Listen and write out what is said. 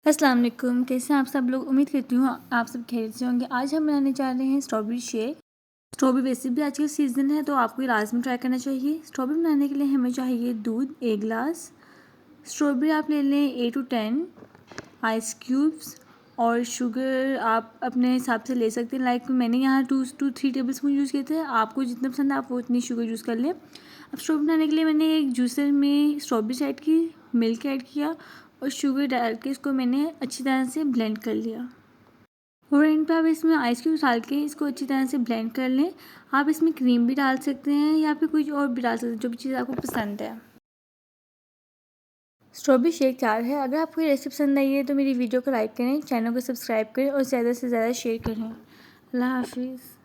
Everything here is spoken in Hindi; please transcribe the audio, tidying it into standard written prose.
अस्सलाम वालेकुम, कैसे हैं आप सब लोग। उम्मीद करती हूँ आप सब खैरियत से होंगे। आज हम बनाने जा रहे हैं स्ट्रॉबेरी शेक। स्ट्रॉबेरी वैसे भी आज का सीज़न है तो आपको ये लाजमी ट्राई करना चाहिए। स्ट्रॉबेरी बनाने के लिए हमें चाहिए दूध 1 गिलास, स्ट्रॉबेरी आप ले लें 8 to 10, आइस क्यूब्स और शुगर आप अपने हिसाब से ले सकते हैं। लाइक मैंने यहाँ 2 to 3 टेबल स्पून यूज़ किए थे। आपको जितना पसंद है आप वो उतनी शुगर यूज़ कर लें। अब स्ट्रॉबेरी बनाने के लिए मैंने एक जूसर में स्ट्रॉबेरी ऐड की, मिल्क ऐड किया और शुगर डाल के इसको मैंने अच्छी तरह से ब्लेंड कर लिया। और इन पे आप इसमें आइस क्यूब्स डाल के इसको अच्छी तरह से ब्लेंड कर लें। आप इसमें क्रीम भी डाल सकते हैं या फिर कुछ और भी डाल सकते हैं, जो भी चीज़ आपको पसंद है। स्ट्रॉबेरी शेक तैयार है। अगर आपको ये रेसिपी पसंद आई है तो मेरी वीडियो को लाइक करें, चैनल को सब्सक्राइब करें और ज़्यादा से ज़्यादा शेयर करें। अल्लाह हाफिज़।